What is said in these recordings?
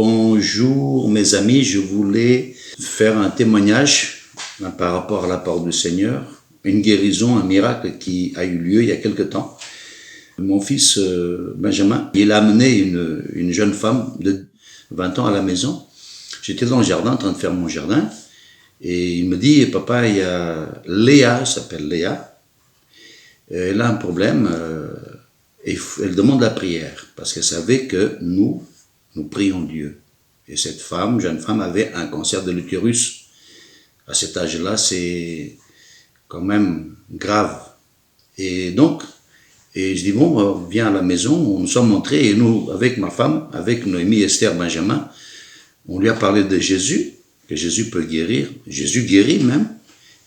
Bonjour mes amis, je voulais faire un témoignage par rapport à la parole du Seigneur, une guérison, un miracle qui a eu lieu il y a quelque temps. Mon fils Benjamin, il a amené une jeune femme de 20 ans à la maison. J'étais dans le jardin en train de faire mon jardin et il me dit, papa, il y a Léa, elle s'appelle Léa, elle a un problème et elle demande la prière parce qu'elle savait que nous prions Dieu. Et cette femme, jeune femme, avait un cancer de l'utérus. À cet âge-là, c'est quand même grave. Et donc, je dis, bon, viens à la maison, on nous sommes montrés, et nous, avec ma femme, avec Noémie, Esther, Benjamin, on lui a parlé de Jésus, que Jésus peut guérir. Jésus guérit même.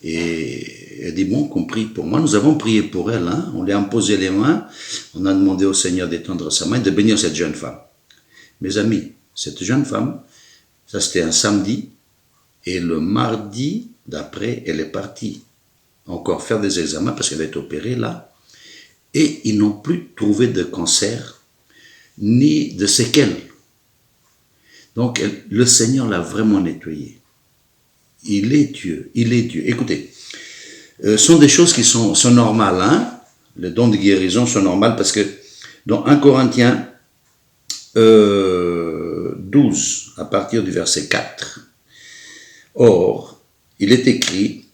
Et elle dit, bon, qu'on prie pour moi. Nous avons prié pour elle, hein. On lui a imposé les mains, on a demandé au Seigneur d'étendre sa main, de bénir cette jeune femme. Mes amis, cette jeune femme, ça c'était un samedi, et le mardi d'après, elle est partie encore faire des examens parce qu'elle est opérée là, et ils n'ont plus trouvé de cancer, ni de séquelles. Donc le Seigneur l'a vraiment nettoyée. Il est Dieu, il est Dieu. Écoutez, ce sont des choses qui sont normales, hein? Les dons de guérison sont normales parce que dans 1 Corinthiens 12, à partir du verset 4. Or, il est écrit,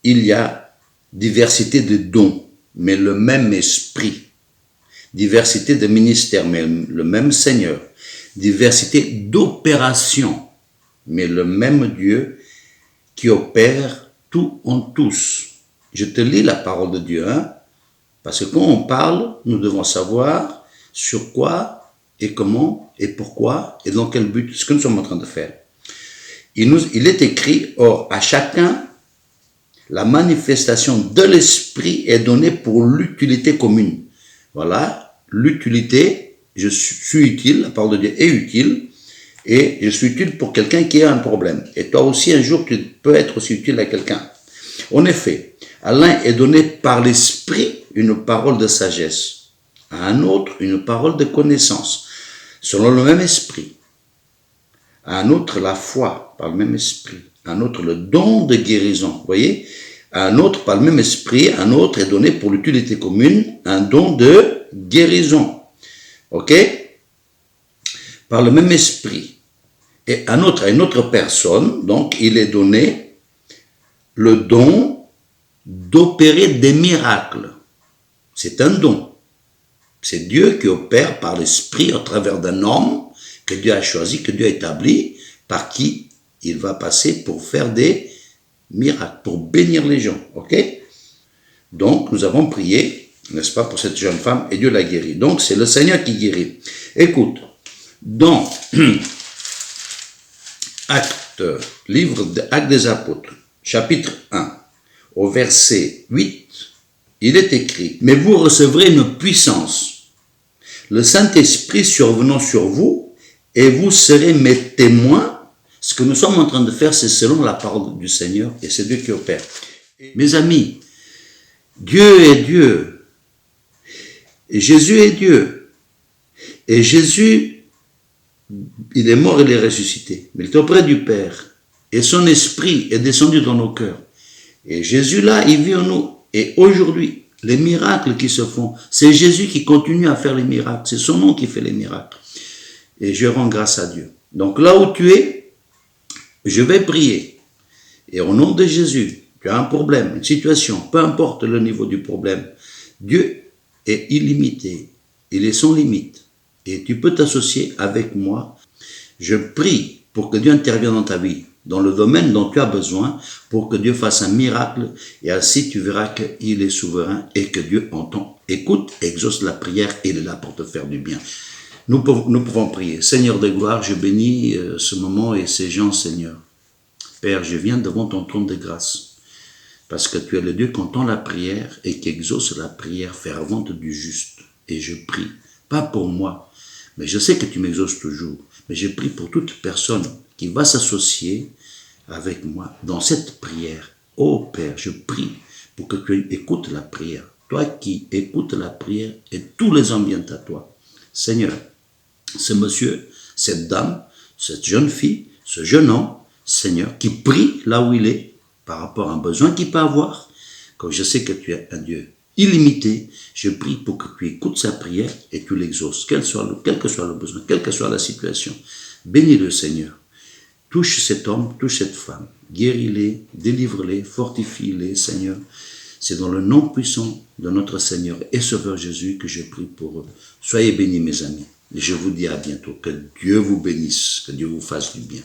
il y a diversité de dons, mais le même esprit. Diversité de ministères, mais le même Seigneur. Diversité d'opérations, mais le même Dieu qui opère tout en tous. Je te lis la parole de Dieu, hein? Parce que quand on parle, nous devons savoir sur quoi et comment, et pourquoi, et dans quel but, ce que nous sommes en train de faire. Il est écrit, or, à chacun, la manifestation de l'esprit est donnée pour l'utilité commune. Voilà, l'utilité, je suis utile, la parole de Dieu est utile, et je suis utile pour quelqu'un qui a un problème. Et toi aussi, un jour, tu peux être aussi utile à quelqu'un. En effet, à l'un est donné par l'esprit une parole de sagesse, à un autre une parole de connaissance, selon le même esprit, à un autre la foi par le même esprit, à un autre le don de guérison, vous voyez, à un autre par le même esprit, un autre est donné pour l'utilité commune, un don de guérison, ok, par le même esprit, et un autre à une autre personne, donc il est donné le don d'opérer des miracles, c'est un don. C'est Dieu qui opère par l'esprit au travers d'un homme que Dieu a choisi, que Dieu a établi, par qui il va passer pour faire des miracles, pour bénir les gens, ok? Donc, nous avons prié, n'est-ce pas, pour cette jeune femme, et Dieu l'a guérie. Donc, c'est le Seigneur qui guérit. Écoute, dans livre d'Actes des Apôtres, chapitre 1, au verset 8, il est écrit, « Mais vous recevrez une puissance, le Saint-Esprit survenant sur vous, et vous serez mes témoins. » Ce que nous sommes en train de faire, c'est selon la parole du Seigneur, et c'est Dieu qui opère. Mes amis, Dieu est Dieu, et Jésus est Dieu, et Jésus, il est mort et il est ressuscité, mais il est auprès du Père, et son esprit est descendu dans nos cœurs. Et Jésus là, il vit en nous. Et aujourd'hui, les miracles qui se font, c'est Jésus qui continue à faire les miracles. C'est son nom qui fait les miracles. Et je rends grâce à Dieu. Donc là où tu es, je vais prier. Et au nom de Jésus, tu as un problème, une situation, peu importe le niveau du problème, Dieu est illimité. Il est sans limite. Et tu peux t'associer avec moi. Je prie pour que Dieu intervienne dans ta vie, dans le domaine dont tu as besoin, pour que Dieu fasse un miracle, et ainsi tu verras qu'il est souverain et que Dieu entend, écoute, exauce la prière, et il est là pour te faire du bien. Nous pouvons prier. Seigneur de gloire, je bénis ce moment et ces gens, Seigneur. Père, je viens devant ton trône de grâce, parce que tu es le Dieu qui entend la prière et qui exauce la prière fervente du juste. Et je prie, pas pour moi, mais je sais que tu m'exauces toujours, mais je prie pour toute personne qui va s'associer avec moi dans cette prière. Oh Père, je prie pour que tu écoutes la prière. Toi qui écoutes la prière et tous les hommes viennent à toi. Seigneur, ce monsieur, cette dame cette jeune fille, ce jeune homme, Seigneur, qui prie là où il est, par rapport à un besoin qu'il peut avoir. Comme je sais que tu es un Dieu illimité, je prie pour que tu écoutes sa prière et tu l'exauces, quel que soit le besoin, quelle que soit la situation. Bénis-le, Seigneur. Touche cet homme, touche cette femme. Guéris-les, délivre-les, fortifie-les, Seigneur. C'est dans le nom puissant de notre Seigneur et Sauveur Jésus que je prie pour eux. Soyez bénis, mes amis. Et je vous dis à bientôt. Que Dieu vous bénisse, que Dieu vous fasse du bien.